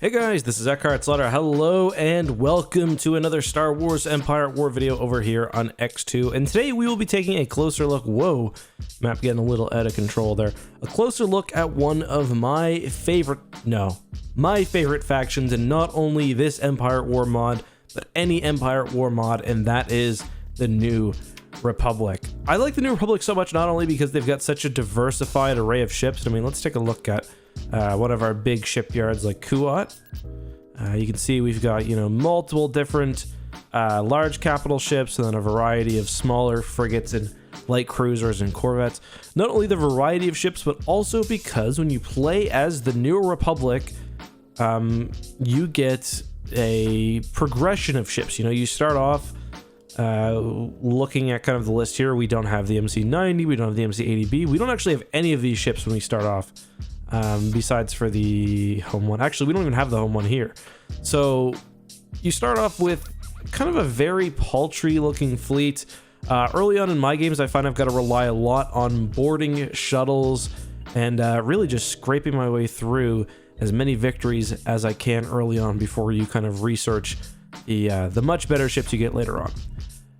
Hey guys, this is EcksToo. Hello and welcome to another Star Wars Empire at War video over here on EcksToo. And today we will be taking a closer look. Whoa, map getting a little out of control there. A closer look at one of my favorite factions, and not only this Empire at War mod, but any Empire at War mod, and that is the New Republic. I like the New Republic so much, not only because they've got such a diversified array of ships. I mean, let's take a look at one of our big shipyards like Kuat. You can see we've got, multiple different large capital ships, and then a variety of smaller frigates and light cruisers and corvettes. Not only the variety of ships, but also because when you play as the New Republic, you get a progression of ships. You start off looking at kind of the list here. We don't have the MC-90, we don't have the MC-80B, we don't actually have any of these ships when we start off. Besides for the home one. Actually, we don't even have the home one here. So you start off with kind of a very paltry looking fleet. Early on in my games, I find I've got to rely a lot on boarding shuttles and really just scraping my way through as many victories as I can early on before you kind of research the much better ships you get later on.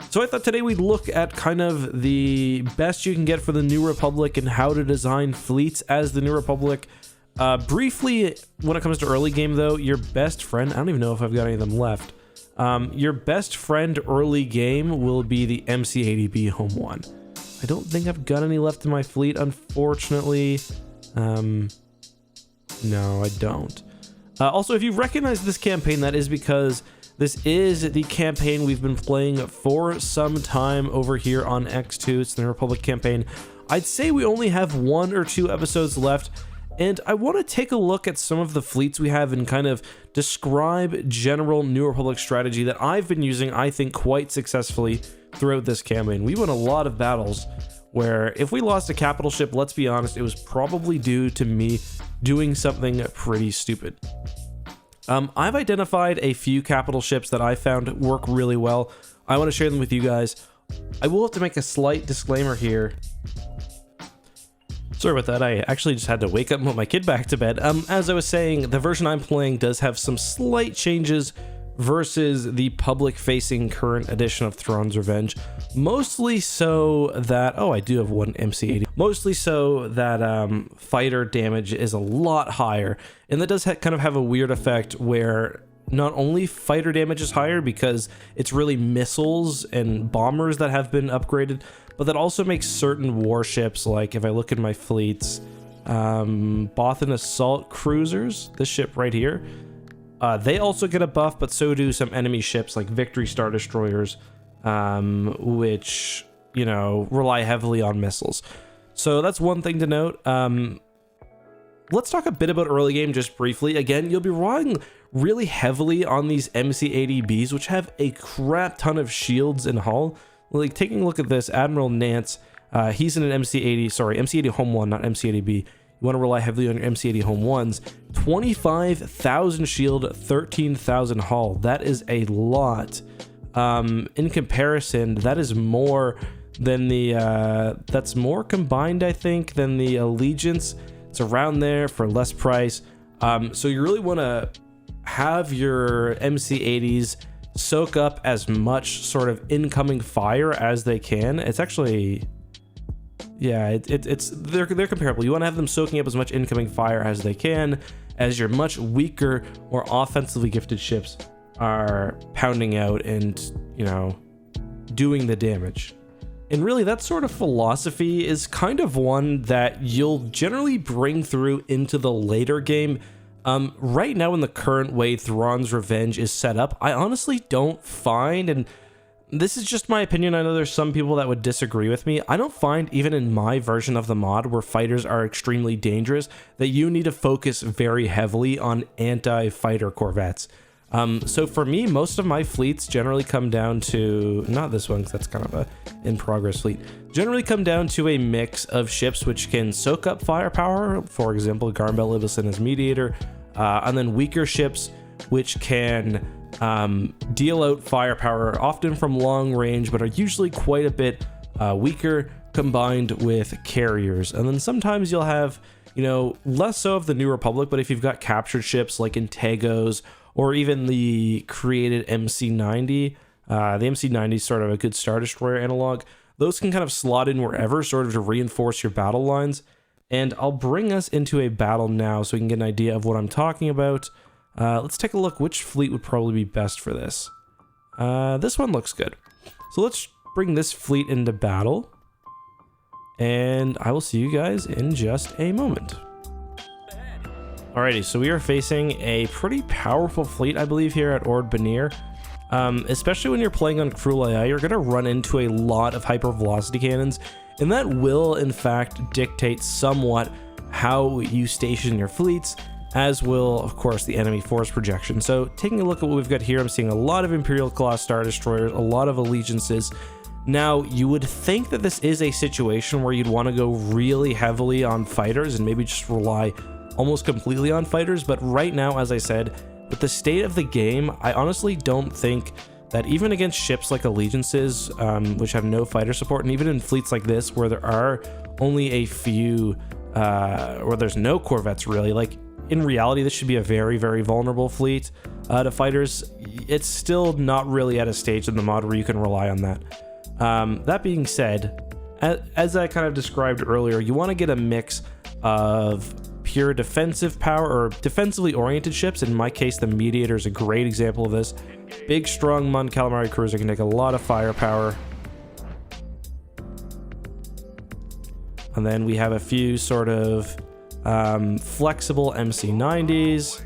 So I thought today we'd look at kind of the best you can get for the New Republic and how to design fleets as the New Republic. Briefly, when it comes to early game though, your best friend, I don't even know if I've got any of them left. Your best friend early game will be the MC-80B Home 1. I don't think I've got any left in my fleet, unfortunately. No, I don't. Also, if you recognize this campaign, that is because this is the campaign we've been playing for some time over here on EcksToo. It's the New Republic campaign. I'd say we only have 1 or 2 episodes left, and I want to take a look at some of the fleets we have and kind of describe general New Republic strategy that I've been using, I think, quite successfully throughout this campaign. We won a lot of battles where if we lost a capital ship, let's be honest, it was probably due to me doing something pretty stupid. I've identified a few capital ships that I found work really well. I want to share them with you guys. I will have to make a slight disclaimer here. Sorry about that, I actually just had to wake up and put my kid back to bed. As I was saying, the version I'm playing does have some slight changes versus the public-facing current edition of Thrawn's Revenge. Mostly so that, I do have one MC-80. Mostly so that fighter damage is a lot higher, and that does kind of have a weird effect where not only fighter damage is higher because it's really missiles and bombers that have been upgraded, but that also makes certain warships, like if I look at my fleets, Bothan assault cruisers, this ship right here, they also get a buff, but so do some enemy ships like Victory Star Destroyers, which, rely heavily on missiles. So that's one thing to note. Let's talk a bit about early game just briefly. Again, you'll be relying really heavily on these MC-80Bs, which have a crap ton of shields and hull. Like, taking a look at this, Admiral Nance, he's in an MC-80 Home 1, not MC-80B. You want to rely heavily on your MC-80 Home 1s. 25,000 shield, 13,000 hull. That is a lot. In comparison, that is more than the that's more combined, I think, than the Allegiance. It's around there for less price. So you really want to have your MC-80s soak up as much sort of incoming fire as they can. It's actually, yeah, they're comparable. You want to have them soaking up as much incoming fire as they can, as your much weaker or offensively gifted ships are pounding out and, doing the damage. And really, that sort of philosophy is kind of one that you'll generally bring through into the later game. Right now, in the current way Thrawn's Revenge is set up, I honestly don't find, and this is just my opinion, I know there's some people that would disagree with me, I don't find, even in my version of the mod where fighters are extremely dangerous, that you need to focus very heavily on anti-fighter corvettes. So for me, most of my fleets generally come down to, not this one, because that's kind of a in-progress fleet, generally come down to a mix of ships which can soak up firepower, for example, Garmbel Ibelson as Mediator, and then weaker ships which can deal out firepower, often from long range, but are usually quite a bit weaker, combined with carriers. And then sometimes you'll have, you know, less so of the New Republic, but if you've got captured ships like Integos or even the created MC-90, the MC-90 is sort of a good Star Destroyer analog. Those can kind of slot in wherever, sort of to reinforce your battle lines. And I'll bring us into a battle now so we can get an idea of what I'm talking about. Let's take a look. Which fleet would probably be best for this? This one looks good. So let's bring this fleet into battle. And I will see you guys in just a moment. Alrighty, so we are facing a pretty powerful fleet, I believe, here at Ord Banir. Especially when you're playing on Cruel AI, you're going to run into a lot of hypervelocity cannons, and that will, in fact, dictate somewhat how you station your fleets, as will, of course, the enemy force projection. So, taking a look at what we've got here, I'm seeing a lot of Imperial-class Star Destroyers, a lot of Allegiances. Now, you would think that this is a situation where you'd want to go really heavily on fighters and maybe just rely almost completely on fighters, but right now, as I said, with the state of the game, I honestly don't think that even against ships like Allegiances, which have no fighter support, and even in fleets like this, where there are only a few, where there's no corvettes really, like, in reality, this should be a very, very vulnerable fleet to fighters. It's still not really at a stage in the mod where you can rely on that. That being said, as I kind of described earlier, you want to get a mix of pure defensive power or defensively oriented ships. In my case, the Mediator is a great example of this. Big, strong Mon Calamari cruiser can take a lot of firepower. And then we have a few sort of flexible MC-90s.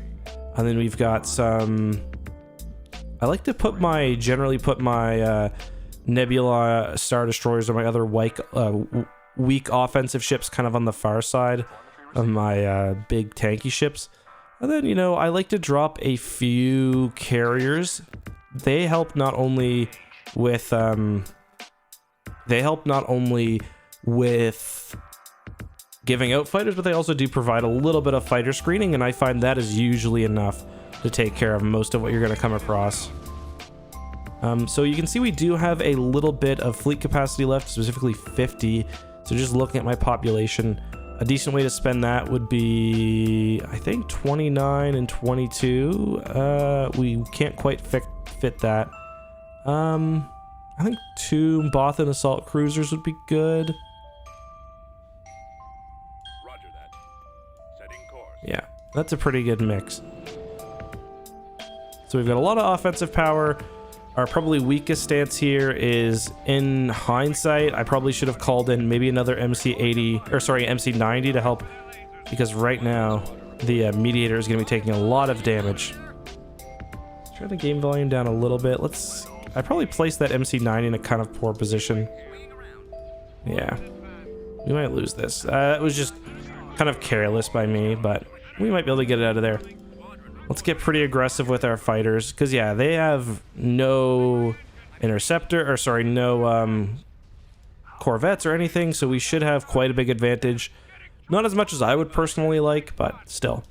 And then we've got some... I like to generally put my Nebula Star Destroyers or my other weak offensive ships kind of on the far side of my big tanky ships. And then, you know, I like to drop a few carriers. They help not only with giving out fighters, but they also do provide a little bit of fighter screening, and I find that is usually enough to take care of most of what you're going to come across. So you can see we do have a little bit of fleet capacity left, specifically 50. So just looking at my population, a decent way to spend that would be, I think, 29 and 22. We can't quite fit that. I think 2 Bothan assault cruisers would be good. Roger that. Setting course. Yeah, that's a pretty good mix. So we've got a lot of offensive power. Our probably weakest stance here is, in hindsight, I probably should have called in maybe another MC-90 to help, because right now the Mediator is going to be taking a lot of damage. Let's try the game volume down a little bit. I probably placed that MC-90 in a kind of poor position. Yeah, we might lose this. It was just kind of careless by me, but we might be able to get it out of there. Let's get pretty aggressive with our fighters, because yeah, they have no corvettes or anything, so we should have quite a big advantage. Not as much as I would personally like, but still.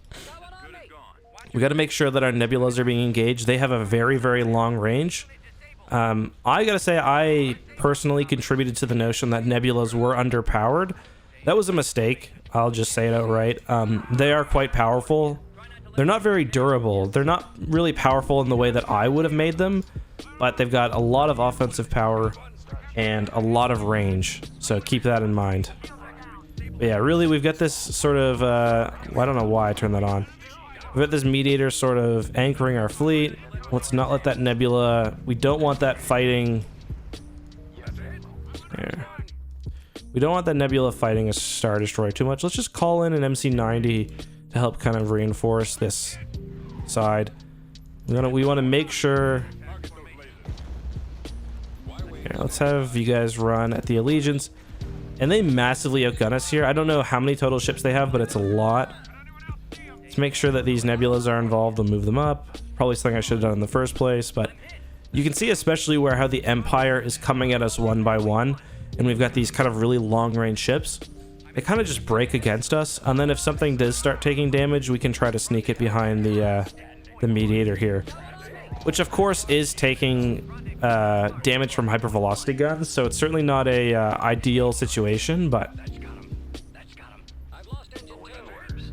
We got to make sure that our nebulas are being engaged. They have a very, very long range. I gotta say, I personally contributed to the notion that nebulas were underpowered. That was a mistake. I'll just say it outright. They are quite powerful. They're not very durable. They're not really powerful in the way that I would have made them, but they've got a lot of offensive power and a lot of range, so keep that in mind. But yeah, really, we've got this sort of, well, I don't know why I turned that on. We've got this Mediator sort of anchoring our fleet. Let's not let that Nebula... We don't want that fighting... There. We don't want that Nebula fighting a Star Destroyer too much. Let's just call in an MC-90 to help kind of reinforce this side. We want to make sure... Here, let's have you guys run at the Allegiance. And they massively outgun us here. I don't know how many total ships they have, but it's a lot. Let's make sure that these nebulas are involved and move them up. Probably something I should have done in the first place, but you can see especially how the Empire is coming at us one by one, and we've got these kind of really long-range ships. They kind of just break against us, and then if something does start taking damage, we can try to sneak it behind the Mediator here. which of course is taking damage from hypervelocity guns, so it's certainly not a ideal situation, but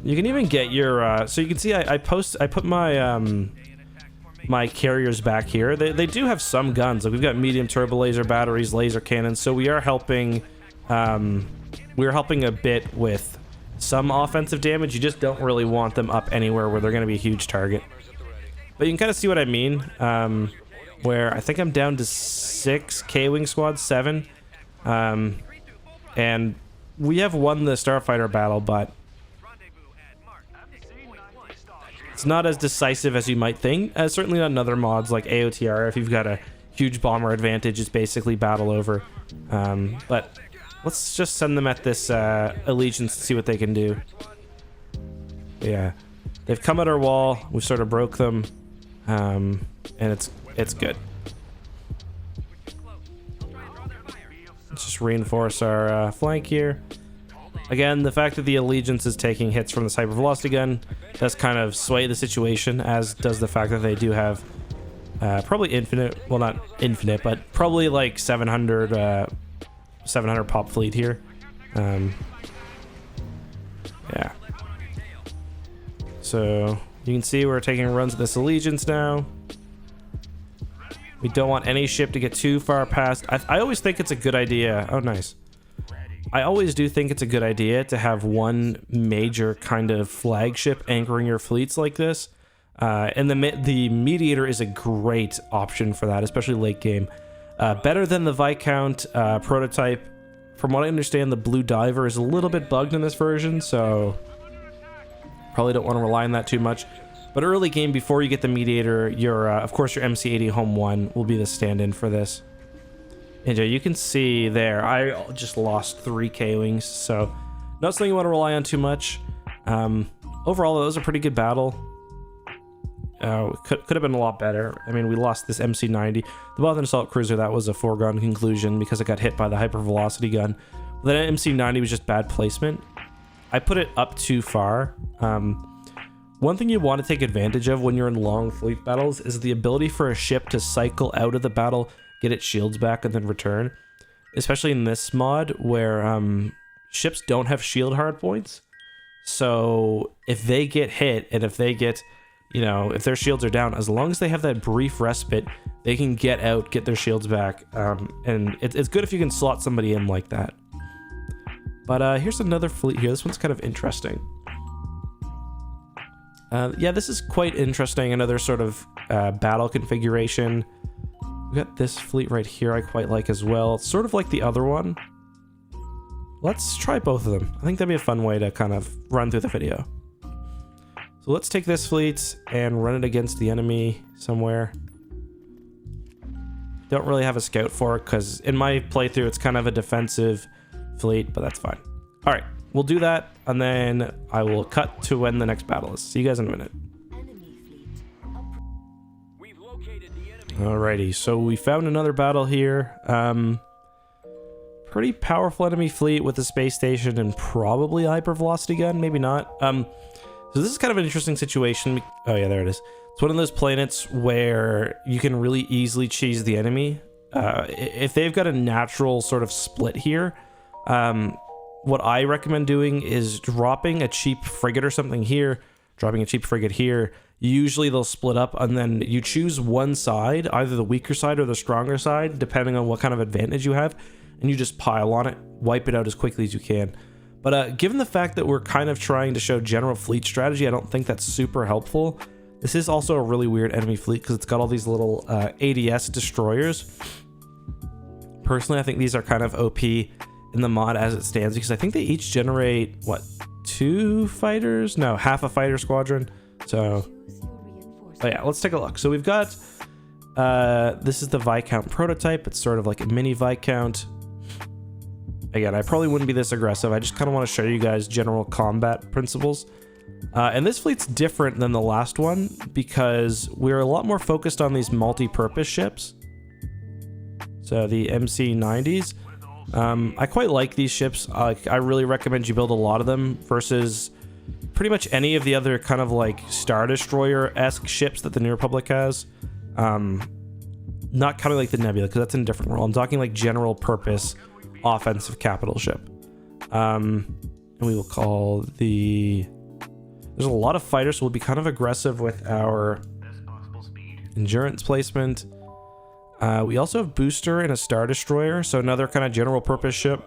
you can even get your so you can see I put my my carriers back here. They do have some guns, like we've got medium turbo laser batteries, laser cannons, so we are helping a bit with some offensive damage. You just don't really want them up anywhere where they're going to be a huge target. But you can kind of see what I mean, where I think I'm down to 6 K-Wing squad, 7. And we have won the Starfighter battle, but it's not as decisive as you might think. Certainly not in other mods like AOTR. If you've got a huge bomber advantage, it's basically battle over. But let's just send them at this Allegiance to see what they can do. Yeah, they've come at our wall. We sort of broke them, and it's good. Let's just reinforce our flank here. Again, the fact that the Allegiance is taking hits from this hypervelocity gun does kind of sway the situation, as does the fact that they do have probably infinite, well, not infinite, but probably like 700 pop fleet here. Yeah. So you can see we're taking runs at this Allegiance now. We don't want any ship to get too far past. I always think it's a good idea. Oh, nice. I always do think it's a good idea to have one major kind of flagship anchoring your fleets like this. And the Mediator is a great option for that, especially late game. Better than the Viscount prototype. From what I understand, the Blue Diver is a little bit bugged in this version, so probably don't want to rely on that too much. But early game, before you get the Mediator, of course your MC-80 Home 1 will be the stand-in for this. And you can see there, I just lost 3 K-Wings, so not something you want to rely on too much. Overall, that was a pretty good battle. Could have been a lot better. I mean, we lost this MC-90. The Bothan Assault Cruiser, that was a foregone conclusion because it got hit by the hypervelocity gun. But then MC-90 was just bad placement. I put it up too far. One thing you want to take advantage of when you're in long fleet battles is the ability for a ship to cycle out of the battle, get its shields back, and then return. Especially in this mod where ships don't have shield hardpoints. So if they get hit and if they get, if their shields are down, as long as they have that brief respite, they can get out, get their shields back. And it's good if you can slot somebody in like that. But here's another fleet here. This one's kind of interesting. Yeah, this is quite interesting. Another sort of battle configuration. We got this fleet right here I quite like as well. It's sort of like the other one. Let's try both of them. I think that'd be a fun way to kind of run through the video. So let's take this fleet and run it against the enemy somewhere. Don't really have a scout for it because in my playthrough it's kind of a defensive fleet, but that's fine. All right, we'll do that and then I will cut to when the next battle is. See you guys in a minute. Alrighty, so we found another battle here. Pretty powerful enemy fleet with a space station and probably a hypervelocity gun, maybe not. So this is kind of an interesting situation. Oh yeah, there it is. It's one of those planets where you can really easily cheese the enemy. If they've got a natural sort of split here, what I recommend doing is dropping a cheap frigate or something here, dropping a cheap frigate here. Usually they'll split up and then you choose one side, either the weaker side or the stronger side, depending on what kind of advantage you have, and you just pile on it, wipe it out as quickly as you can. But given the fact that we're kind of trying to show general fleet strategy, I don't think that's super helpful. This is also a really weird enemy fleet because it's got all these little ADS destroyers. Personally, I think these are kind of OP in the mod as it stands because I think they each generate, what, 2 fighters? No, half a fighter squadron. So, oh yeah, let's take a look. So we've got, this is the Viscount prototype. It's sort of like a mini Viscount. Again, I probably wouldn't be this aggressive. I just kind of want to show you guys general combat principles. And this fleet's different than the last one because we're a lot more focused on these multi-purpose ships. So the MC-90s. I quite like these ships. I really recommend you build a lot of them versus pretty much any of the other kind of like Star Destroyer-esque ships that the New Republic has. Not counting like the Nebula, because that's in a different role. I'm talking like general purpose offensive capital ship. And we will call the... There's a lot of fighters, so we'll be kind of aggressive with our endurance placement. We also have booster and a Star Destroyer, so another kind of general purpose ship.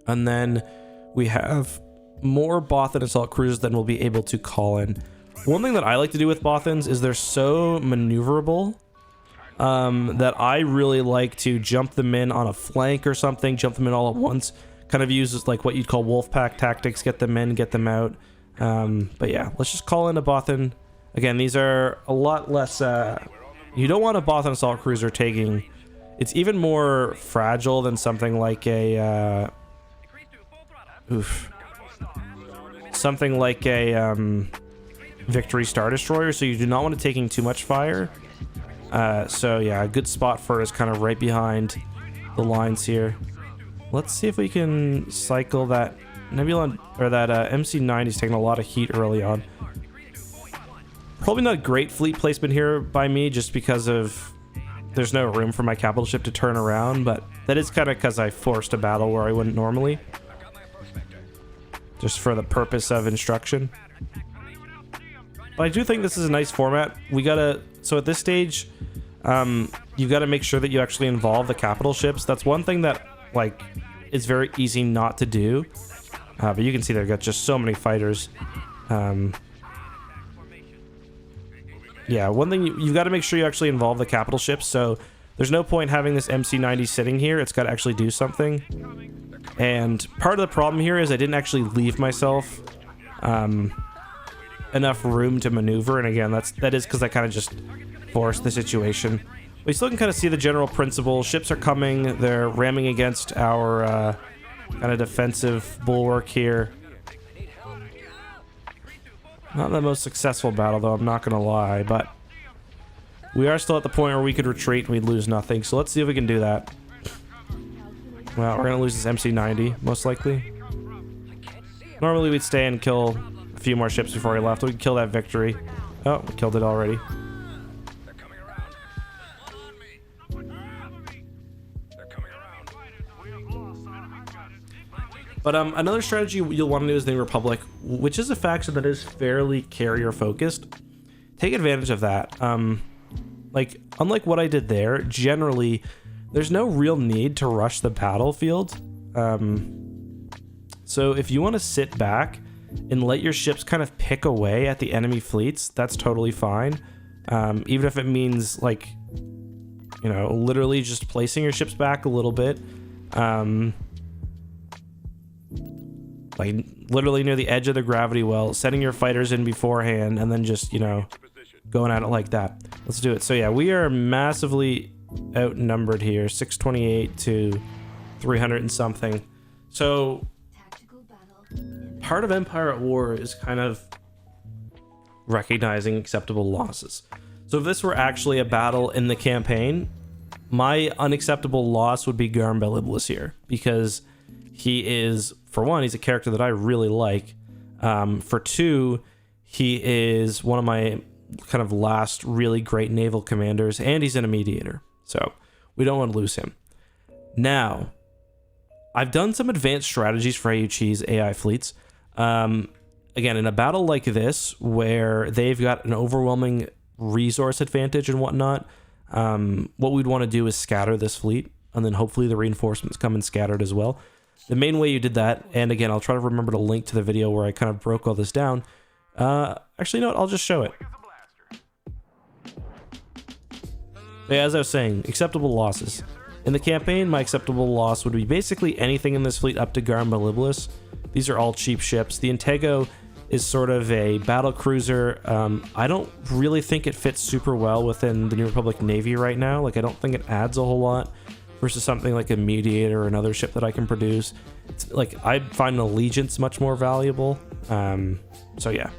And then we have more Bothan assault cruisers than we'll be able to call in. One thing that I like to do with Bothans is they're so maneuverable that I really like to jump them in on a flank or something, jump them in all at once. Kind of uses like what you'd call Wolfpack tactics, get them in, get them out. But yeah, let's just call in a Bothan. Again, these are a lot less... you don't want a Bothan assault cruiser taking... It's even more fragile than something like a... something like a Victory Star Destroyer, so you do not want it taking too much fire. So yeah, a good spot for it is kind of right behind the lines here. Let's see if we can cycle that Nebula, or that MC-90 is taking a lot of heat early on. Probably not great fleet placement here by me, just because of there's no room for my capital ship to turn around, but that is kind of because I forced a battle where I wouldn't normally. Just for the purpose of instruction. But I do think this is a nice format. We gotta... So at this stage, you gotta make sure that you actually involve the capital ships. That's one thing that, like, is very easy not to do. But you can see they've got just so many fighters. Yeah, one thing you've got to make sure you actually involve the capital ships. So there's no point having this MC-90 sitting here. It's got to actually do something. And part of the problem here is I didn't actually leave myself enough room to maneuver. And again, that is because I kind of just forced the situation. But you still can kind of see the general principle. Ships are coming. They're ramming against our kind of defensive bulwark here. Not the most successful battle, though, I'm not going to lie, but we are still at the point where we could retreat and we'd lose nothing, so let's see if we can do that. Well, we're going to lose this MC-90, most likely. Normally, we'd stay and kill a few more ships before we left. We could kill that Victory. Oh, we killed it already. But another strategy you'll want to do is the New Republic, which is a faction that is fairly carrier focused. Take advantage of that. Like, unlike what I did there, generally, there's no real need to rush the battlefield. So if you want to sit back and let your ships kind of pick away at the enemy fleets, that's totally fine. Even if it means, like, you know, literally just placing your ships back a little bit. Like, literally near the edge of the gravity well, setting your fighters in beforehand, and then just, you know, going at it like that. Let's do it. So yeah, we are massively outnumbered here, 628 to 300 and something. So part of Empire at War is kind of recognizing acceptable losses. So if this were actually a battle in the campaign, my unacceptable loss would be Garm Beliblis here, because he is, for one, he's a character that I really like. For two, he is one of my kind of last really great naval commanders, and he's in a mediator. So we don't want to lose him. Now, I've done some advanced strategies for AUG's AI fleets. Again, in a battle like this, where they've got an overwhelming resource advantage and whatnot, what we'd want to do is scatter this fleet, and then hopefully the reinforcements come in scattered as well. The main way you did that, and again, I'll try to remember to link to the video where I kind of broke all this down. Actually, you know what? I'll just show it. Yeah, as I was saying, acceptable losses. In the campaign, my acceptable loss would be basically anything in this fleet up to Garm Beliblis. These are all cheap ships. The Intego is sort of a battle cruiser. I don't really think it fits super well within the New Republic Navy right now. Like, I don't think it adds a whole lot versus something like a mediator or another ship that I can produce. It's like, I find an Allegiance much more valuable. So yeah.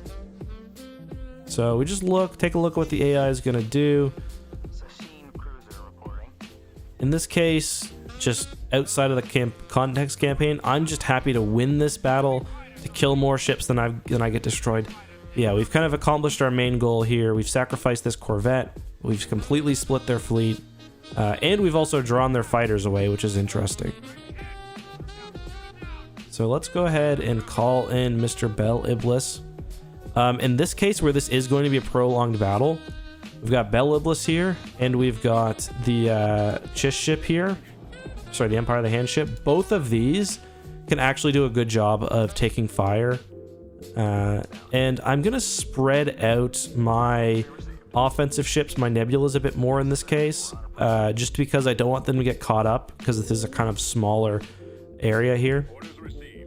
So we just take a look at what the AI is gonna do. In this case, just outside of the context campaign, I'm just happy to win this battle, to kill more ships than I get destroyed. Yeah, we've kind of accomplished our main goal here. We've sacrificed this Corvette. We've completely split their fleet. And we've also drawn their fighters away, which is interesting. So let's go ahead and call in Mr. Bel Iblis. In this case, where this is going to be a prolonged battle, we've got Bel Iblis here, and we've got the Chiss ship here. Sorry, the Empire of the Hand ship. Both of these can actually do a good job of taking fire. And I'm going to spread out my offensive ships, my nebulas, a bit more in this case, just because I don't want them to get caught up, because this is a kind of smaller area here.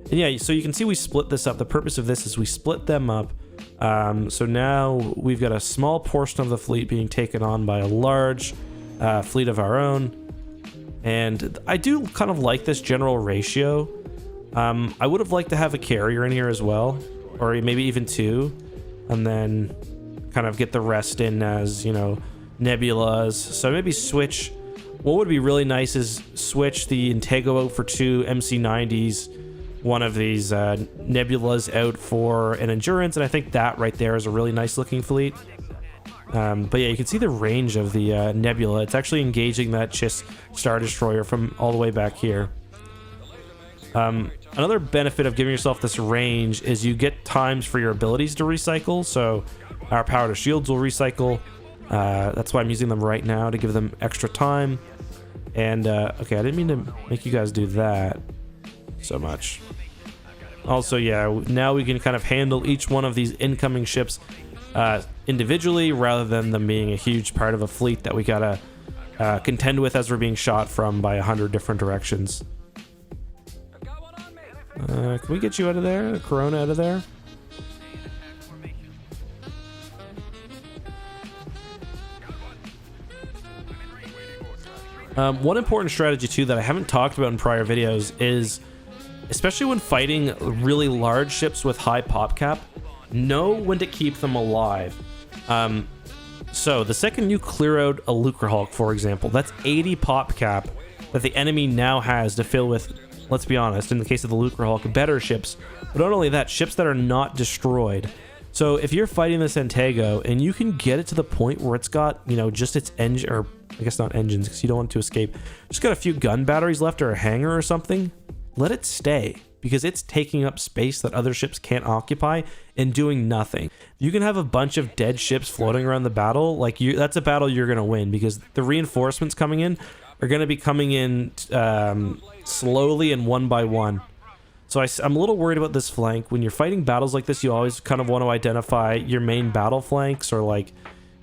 And yeah, so you can see we split this up. The purpose of this is we split them up. So now we've got a small portion of the fleet being taken on by a large fleet of our own. And I do kind of like this general ratio. I would have liked to have a carrier in here as well, or maybe even two, and then kind of get the rest in as, you know, nebulas. So maybe switch. What would be really nice is switch the Intego out for 2 MC90s, one of these nebulas out for an endurance, and I think that right there is a really nice looking fleet. But yeah, you can see the range of the nebula. It's actually engaging that Chiss Star Destroyer from all the way back here. Another benefit of giving yourself this range is you get times for your abilities to recycle. So our power to shields will recycle. That's why I'm using them right now, to give them extra time. And okay, I didn't mean to make you guys do that so much. Also, yeah, now we can kind of handle each one of these incoming ships individually, rather than them being a huge part of a fleet that we gotta contend with as we're being shot from by 100 different directions. Can we get you out of there? Corona out of there? One important strategy too that I haven't talked about in prior videos is, especially when fighting really large ships with high pop cap, know when to keep them alive. So the second you clear out a Lucrehulk, for example, that's 80 pop cap that the enemy now has to fill with, let's be honest, in the case of the Lucrehulk, better ships. But not only that, ships that are not destroyed. So if you're fighting this Intego and you can get it to the point where it's got, you know, just its engine, or I guess not engines because you don't want it to escape, just got a few gun batteries left or a hangar or something, let it stay, because it's taking up space that other ships can't occupy and doing nothing. You can have a bunch of dead ships floating around the battle, like that's a battle you're going to win, because the reinforcements coming in are going to be coming in slowly and one by one. So I'm a little worried about this flank. When you're fighting battles like this, you always kind of want to identify your main battle flanks, or like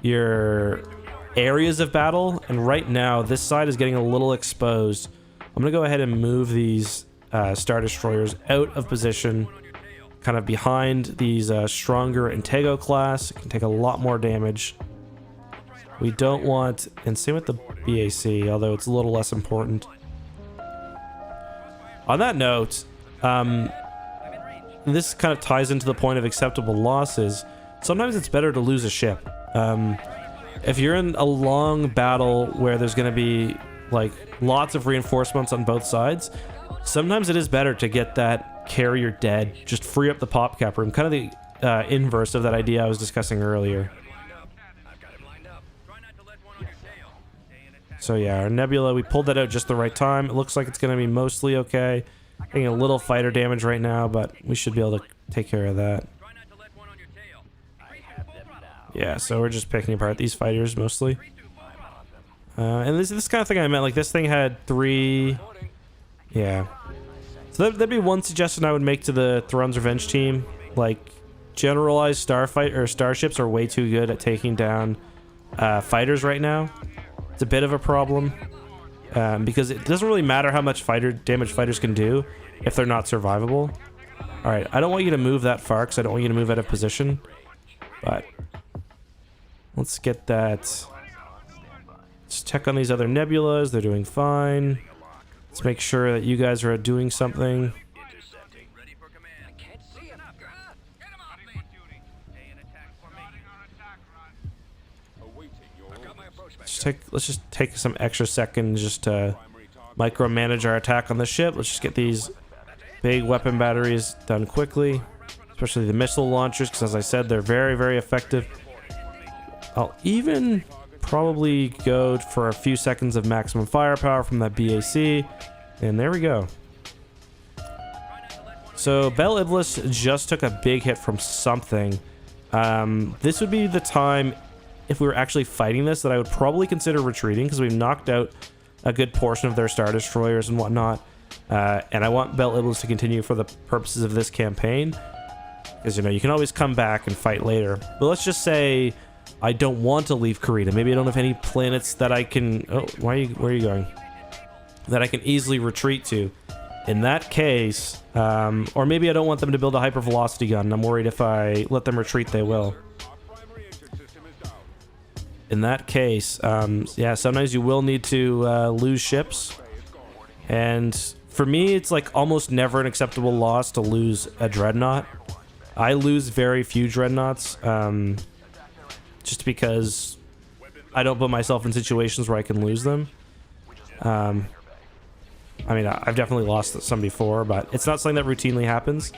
your areas of battle. And right now, this side is getting a little exposed. I'm going to go ahead and move these Star Destroyers out of position, kind of behind these stronger Intego class. It can take a lot more damage. We don't want, and same with the BAC, although it's a little less important. On that note, this kind of ties into the point of acceptable losses. Sometimes it's better to lose a ship. If you're in a long battle where there's going to be like lots of reinforcements on both sides, sometimes it is better to get that carrier dead, just free up the pop cap room, kind of the inverse of that idea I was discussing earlier. So yeah, our nebula, we pulled that out just the right time. It looks like it's going to be mostly okay. Getting a little fighter damage right now, but we should be able to take care of that. Yeah, so we're just picking apart these fighters mostly. And this kind of thing I meant, like this thing had 3... Yeah. So that'd be one suggestion I would make to the THRAWN'S Revenge team. Like, generalized starships are way too good at taking down fighters right now. It's a bit of a problem. Because it doesn't really matter how much damage fighters can do if they're not survivable. Alright, I don't want you to move that far because I don't want you to move out of position. But let's get that. Let's check on these other nebulas. They're doing fine. Let's make sure that you guys are doing something. Let's just take some extra seconds just to micromanage our attack on the ship. Let's just get these big weapon batteries done quickly, especially the missile launchers, because as I said, they're very, very effective. I'll even probably go for a few seconds of maximum firepower from that BAC. And there we go. So Bel Iblis just took a big hit from something. This would be the time, if we were actually fighting this, that I would probably consider retreating, because we've knocked out a good portion of their Star Destroyers and whatnot. And I want Bel Iblis to continue for the purposes of this campaign, because, you know, you can always come back and fight later. But let's just say I don't want to leave Karita. Maybe I don't have any planets that I can... Oh, where are you going? That I can easily retreat to. In that case, or maybe I don't want them to build a hypervelocity gun. I'm worried if I let them retreat, they will. In that case, yeah, sometimes you will need to lose ships. And for me, it's like almost never an acceptable loss to lose a dreadnought. I lose very few dreadnoughts, just because I don't put myself in situations where I can lose them. I mean, I've definitely lost some before, but it's not something that routinely happens.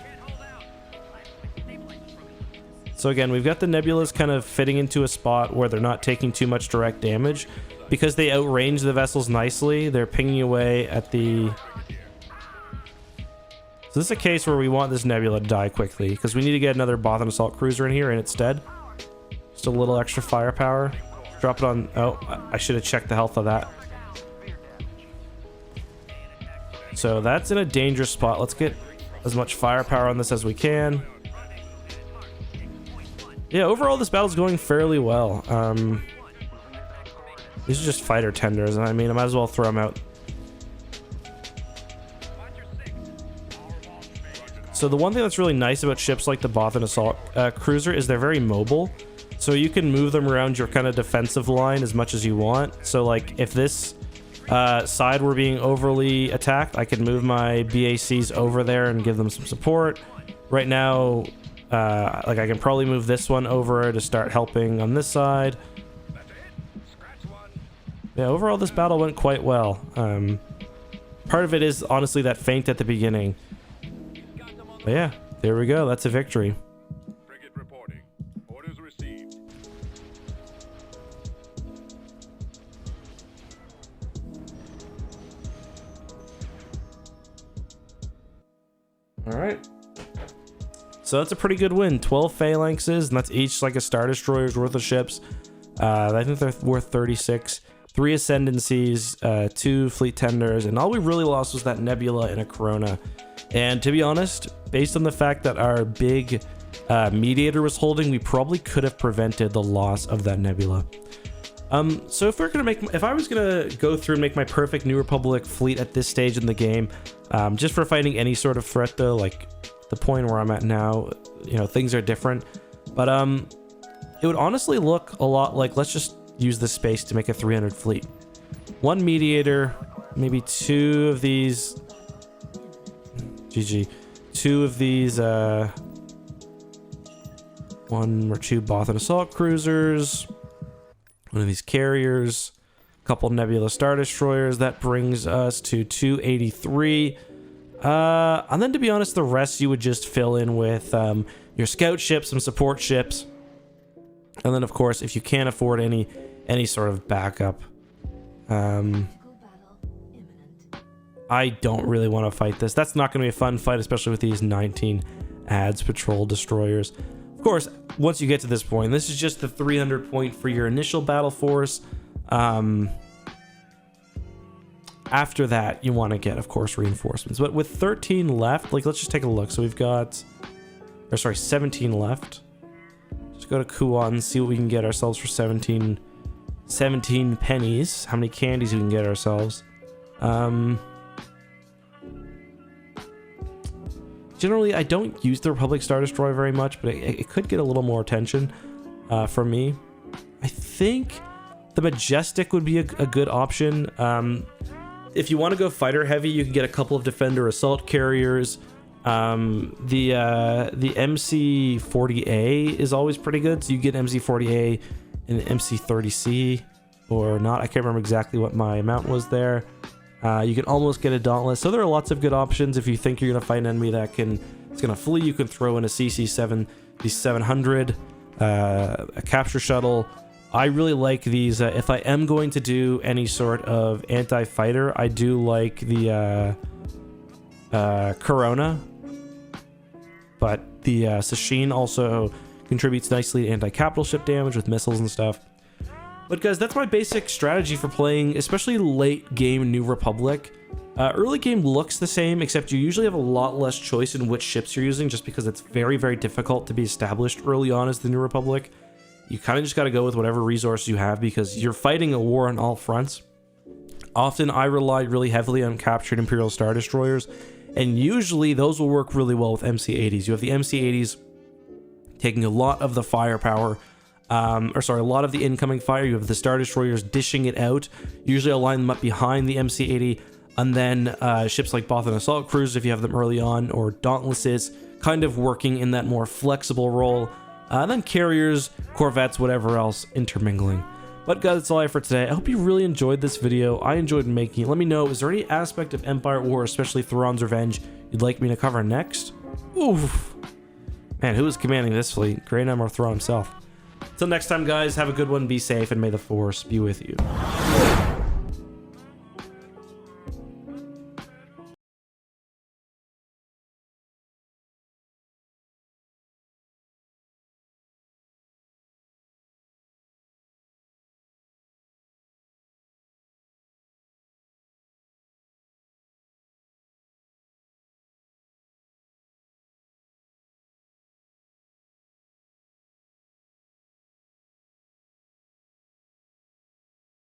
So again, we've got the Nebulas kind of fitting into a spot where they're not taking too much direct damage. Because they outrange the vessels nicely, they're pinging away at the... So this is a case where we want this Nebula to die quickly, because we need to get another Bothan Assault Cruiser in here in its stead. Just a little extra firepower. Drop it on... Oh, I should have checked the health of that. So that's in a dangerous spot. Let's get as much firepower on this as we can. Yeah, overall this battle's going fairly well. These are just fighter tenders, and I mean, I might as well throw them out. So the one thing that's really nice about ships like the Bothan Assault Cruiser is they're very mobile. So you can move them around your kind of defensive line as much as you want. So like if this side were being overly attacked, I could move my BACs over there and give them some support. Right now, like I can probably move this one over to start helping on this side. Yeah, overall this battle went quite well. Part of it is honestly that feint at the beginning. But yeah, there we go. That's a victory. Frigate reporting. Orders received. All right. So that's a pretty good win. 12 phalanxes, and that's each like a Star Destroyer's worth of ships. I think they're worth 36. 3 ascendancies, 2 fleet tenders, and all we really lost was that Nebula and a Corona. And to be honest, based on the fact that our big mediator was holding, we probably could have prevented the loss of that Nebula. So if I was gonna go through and make my perfect New Republic fleet at this stage in the game, just for fighting any sort of threat though, like the point where I'm at now, you know, things are different. But it would honestly look a lot like, let's just use this space to make a 300 fleet. 1 mediator, maybe 2 of these. GG. 2 of these. 1 or 2 Bothan Assault Cruisers. 1 of these carriers. A couple Nebula Star Destroyers. That brings us to 283. And then to be honest, the rest you would just fill in with your scout ships, some support ships. And then of course, if you can't afford any sort of backup, I don't really want to fight this. That's not going to be a fun fight, especially with these 19 adds patrol destroyers. Of course, once you get to this point, this is just the 300 point for your initial battle force. After that, you want to get, of course, reinforcements. But with 13 left, like, let's just take a look. So we've got, 17 left. Just go to Kuan, see what we can get ourselves for 17 pennies. How many candies we can get ourselves. Generally, I don't use the Republic Star Destroyer very much, but it could get a little more attention from me. I think the Majestic would be a good option. If you want to go fighter heavy, you can get a couple of Defender assault carriers. The MC40A is always pretty good, so you get MC40A and MC30C or not. I can't remember exactly what my amount was there. You can almost get a Dauntless, so there are lots of good options. If you think you're gonna fight an enemy that it's gonna flee, you can throw in a CC7, the 700, a capture shuttle, I really like these. If I am going to do any sort of anti-fighter, I do like the Corona. But the Sasheen also contributes nicely to anti-capital ship damage with missiles and stuff. But guys, that's my basic strategy for playing, especially late game New Republic. Early game looks the same, except you usually have a lot less choice in which ships you're using, just because it's very, very difficult to be established early on as the New Republic. You kind of just got to go with whatever resource you have, because you're fighting a war on all fronts. Often I rely really heavily on captured Imperial Star Destroyers, and usually those will work really well with MC-80s. You have the MC-80s taking a lot of the firepower, a lot of the incoming fire. You have the Star Destroyers dishing it out. Usually I'll line them up behind the MC-80, and then ships like Bothan Assault Cruisers, if you have them early on, or Dauntlesses, kind of working in that more flexible role. Then carriers, corvettes, whatever else, intermingling. But guys, that's all I have for today. I hope you really enjoyed this video. I enjoyed making it. Let me know, is there any aspect of Empire at War, especially Thrawn's Revenge, you'd like me to cover next? Oof. Man, who is commanding this fleet? Great Admiral Thrawn himself. Till next time, guys, have a good one, be safe, and may the Force be with you.